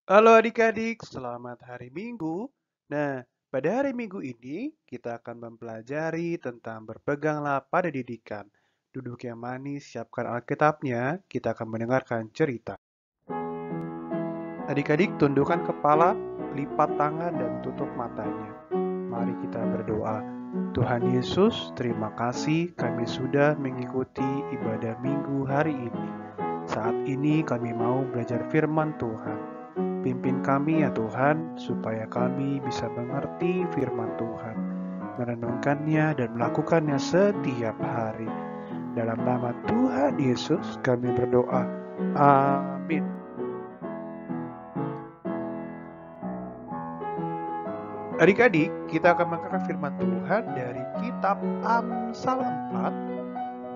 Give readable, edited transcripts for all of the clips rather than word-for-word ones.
Halo adik-adik, selamat hari Minggu. Nah, pada hari Minggu ini kita akan mempelajari tentang berpeganglah pada didikan. Duduk yang manis, siapkan Alkitabnya, kita akan mendengarkan cerita. Adik-adik tundukkan kepala, lipat tangan dan tutup matanya. Mari kita berdoa. Tuhan Yesus, terima kasih kami sudah mengikuti ibadah Minggu hari ini. Saat ini kami mau belajar firman Tuhan. Pimpin kami ya Tuhan, supaya kami bisa mengerti firman Tuhan, merenungkannya dan melakukannya setiap hari. Dalam nama Tuhan Yesus kami berdoa. Amin. Adik-adik, kita akan mengangkat firman Tuhan dari kitab Amsal 4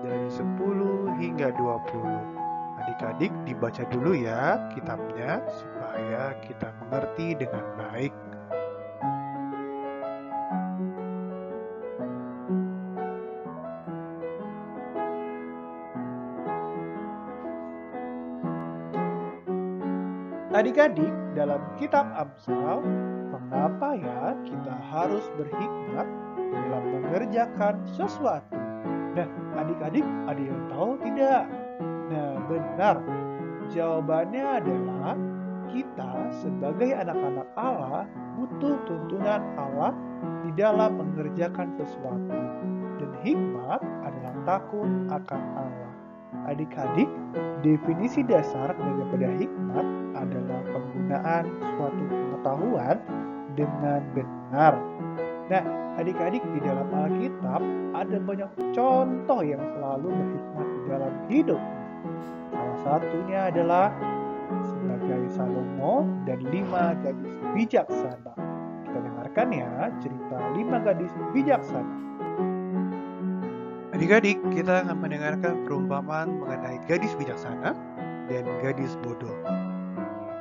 dari 10 hingga 20. Adik-adik dibaca dulu ya kitabnya supaya kita mengerti dengan baik. Adik-adik, dalam kitab Amsal, mengapa ya kita harus berhikmat dalam mengerjakan sesuatu? Nah, adik-adik ada yang tahu tidak? Nah, benar. Jawabannya adalah kita sebagai anak-anak Allah butuh tuntunan Allah di dalam mengerjakan sesuatu. Dan hikmat adalah takut akan Allah. Adik-adik, definisi dasar daripada hikmat adalah penggunaan suatu pengetahuan dengan benar. Nah, adik-adik di dalam Alkitab ada banyak contoh yang selalu berhikmat di dalam hidup. Salah satunya adalah sebagai Salomo dan 5 gadis bijaksana. Kita dengarkan ya cerita 5 gadis bijaksana. Adik-adik, kita akan mendengarkan perumpamaan mengenai gadis bijaksana dan gadis bodoh.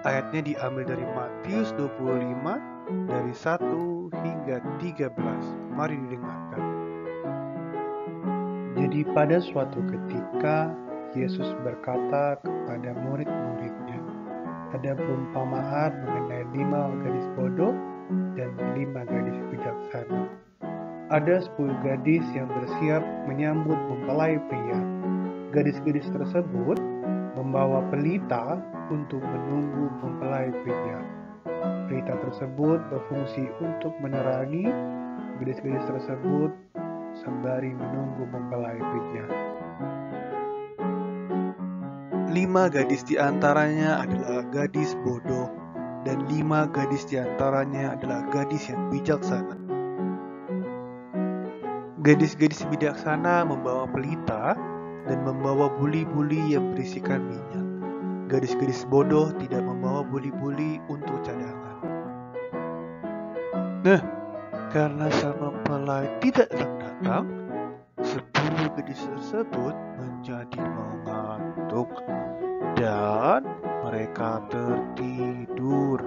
Ayatnya diambil dari Matius 25 dari 1 hingga 13. Mari didengarkan. Jadi pada suatu ketika Yesus berkata kepada murid-muridnya, ada perumpamaan mengenai 5 gadis bodoh dan 5 gadis bijaksana. Ada 10 gadis yang bersiap menyambut mempelai pria. Gadis-gadis tersebut membawa pelita untuk menunggu mempelai pria. Pelita tersebut berfungsi untuk menerangi gadis-gadis tersebut sembari menunggu mempelai pria. 5 gadis di antaranya adalah gadis bodoh dan 5 gadis di antaranya adalah gadis yang bijaksana. Gadis-gadis bijaksana membawa pelita dan membawa buli-buli yang berisikan minyak. Gadis-gadis bodoh tidak membawa buli-buli untuk cadangan. Nah, karena sang mempelai tidak datang, 10 gadis tersebut menjadi mengantuk dan mereka tertidur.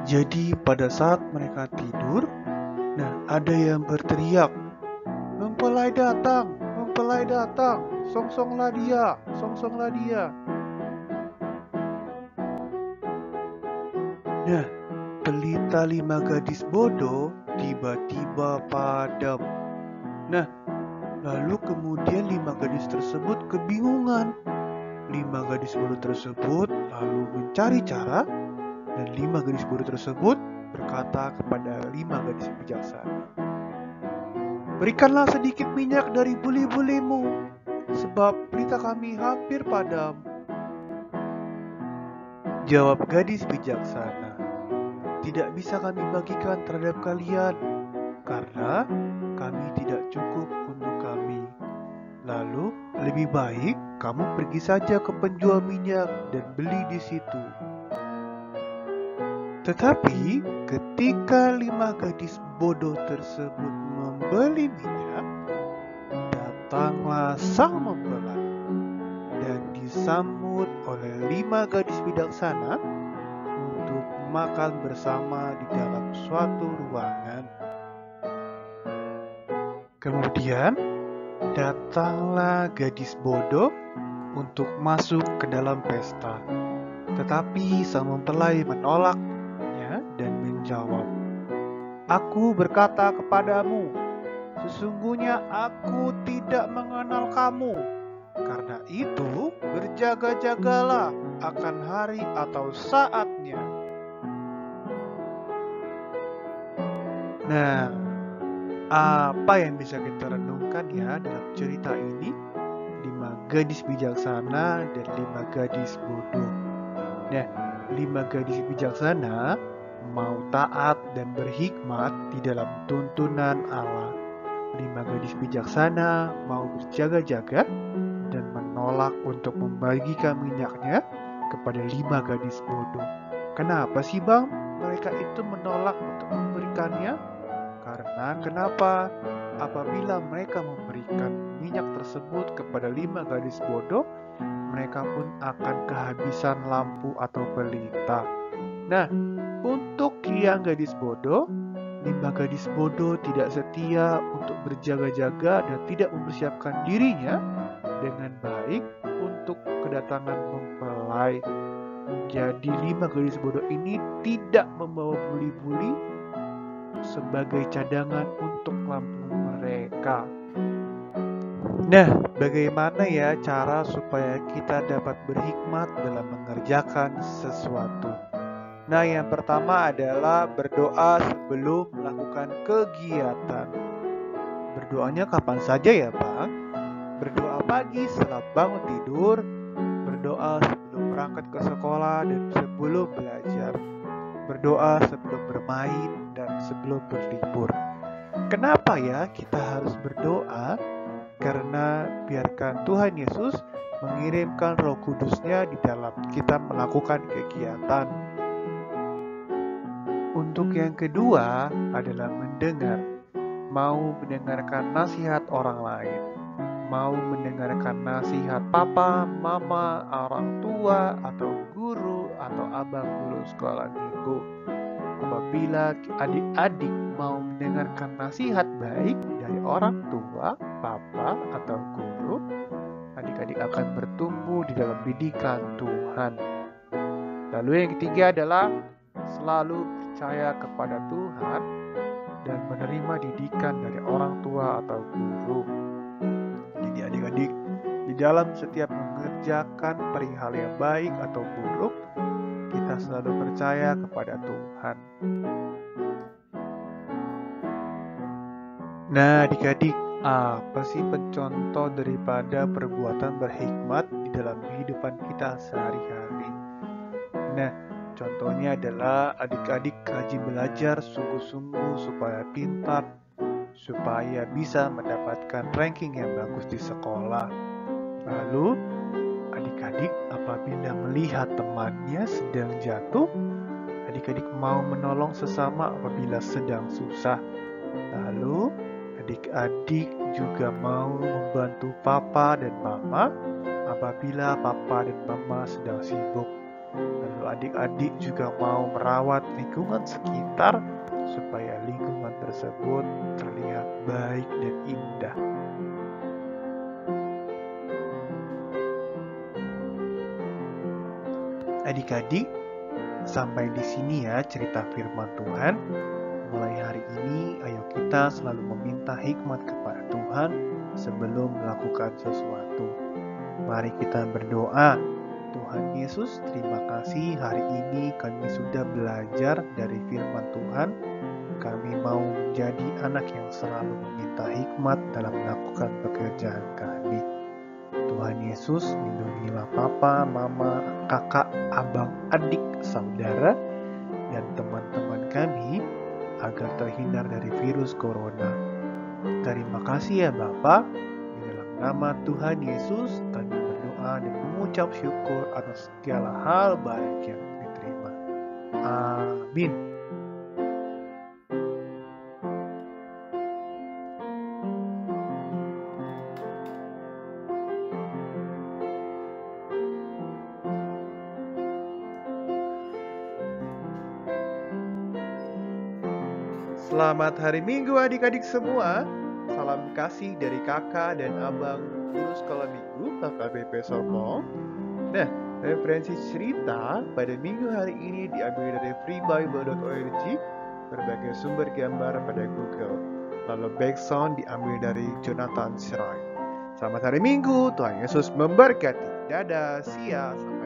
Jadi pada saat mereka tidur, nah ada yang berteriak, "Mempelai datang, mempelai datang, songsonglah dia, songsonglah dia." Nah, pelita 5 gadis bodoh tiba-tiba padam. Nah, lalu kemudian 5 gadis tersebut kebingungan. 5 gadis bodoh tersebut lalu mencari cara dan 5 gadis bodoh tersebut berkata kepada 5 gadis bijaksana, "Berikanlah sedikit minyak dari buli-bulimu, sebab pelita kami hampir padam." Jawab gadis bijaksana, "Tidak bisa kami bagikan terhadap kalian, karena kami tidak cukup untuk kami. Lalu lebih baik kamu pergi saja ke penjual minyak dan beli di situ." Tetapi ketika 5 gadis bodoh tersebut membeli minyak, datanglah sang mempelai dan disambut oleh 5 gadis bijaksana untuk makan bersama di dalam suatu ruangan. Kemudian datanglah gadis bodoh untuk masuk ke dalam pesta. Tetapi sang mempelai menolaknya dan menjawab, "Aku berkata kepadamu, sesungguhnya aku tidak mengenal kamu. Karena itu, berjaga-jagalah akan hari atau saatnya." Nah, apa yang bisa kita renungkan ya dalam cerita ini? 5 gadis bijaksana dan 5 gadis bodoh. Nah, 5 gadis bijaksana mau taat dan berhikmat di dalam tuntunan Allah. 5 gadis bijaksana mau berjaga-jaga dan menolak untuk membagikan minyaknya kepada 5 gadis bodoh. Kenapa sih Bang mereka itu menolak untuk memberikannya? Karena kenapa? Apabila mereka memberikan minyak tersebut kepada 5 gadis bodoh, mereka pun akan kehabisan lampu atau pelita. Nah, untuk yang gadis bodoh, 5 gadis bodoh tidak setia untuk berjaga-jaga dan tidak mempersiapkan dirinya dengan baik untuk kedatangan mempelai. Jadi 5 gadis bodoh ini tidak membawa buli-buli sebagai cadangan untuk lampu mereka. Nah, bagaimana ya cara supaya kita dapat berhikmat dalam mengerjakan sesuatu? Nah, yang pertama adalah berdoa sebelum melakukan kegiatan. Berdoanya kapan saja ya, Bang? Berdoa pagi setelah bangun tidur, berdoa sebelum berangkat ke sekolah dan sebelum belajar, berdoa sebelum bermain dan sebelum berlibur. Kenapa ya kita harus berdoa? Karena biarkan Tuhan Yesus mengirimkan Roh Kudus-Nya di dalam kita melakukan kegiatan. Untuk yang kedua adalah mendengar. Mau mendengarkan nasihat orang lain. Mau mendengarkan nasihat papa, mama, orang tua, atau guru, atau abang guru sekolah minggu. Apabila adik-adik mau mendengarkan nasihat baik dari orang tua, papa, atau guru, adik-adik akan bertumbuh di dalam didikan Tuhan. Lalu yang ketiga adalah selalu percaya kepada Tuhan dan menerima didikan dari orang tua atau guru. Jadi adik-adik, di dalam setiap mengerjakan perihal yang baik atau buruk, kita selalu percaya kepada Tuhan. Nah, adik-adik, apa sih pencontoh daripada perbuatan berhikmat di dalam kehidupan kita sehari-hari? Nah, contohnya adalah adik-adik rajin belajar sungguh-sungguh supaya pintar, supaya bisa mendapatkan ranking yang bagus di sekolah. Lalu, adik-adik apabila melihat temannya sedang jatuh, adik-adik mau menolong sesama apabila sedang susah. Lalu, adik-adik juga mau membantu papa dan mama apabila papa dan mama sedang sibuk. Lalu adik-adik juga mau merawat lingkungan sekitar supaya lingkungan tersebut terlihat baik dan indah. Adik-adik, sampai di sini ya cerita firman Tuhan. Mulai hari ini, ayo kita selalu meminta hikmat kepada Tuhan sebelum melakukan sesuatu. Mari kita berdoa. Tuhan Yesus, terima kasih hari ini kami sudah belajar dari firman Tuhan. Kami mau menjadi anak yang selalu meminta hikmat dalam melakukan pekerjaan kami. Tuhan Yesus, lindungilah papa, mama, kakak, abang, adik, saudara, dan teman-teman kami agar terhindar dari virus corona. Terima kasih ya Bapa. Di dalam nama Tuhan Yesus kami berdoa dan mengucap syukur atas segala hal baik yang diterima. Amin. Selamat hari Minggu adik-adik semua. Salam kasih dari kakak dan abang guru sekolah minggu KKBP Sorong. Nah, Referensi cerita pada minggu hari ini diambil dari freebible.org, berbagai sumber gambar pada Google, lalu backsound diambil dari Jonathan Shrine. Selamat hari Minggu, Tuhan Yesus memberkati. Dadah, see ya, sampai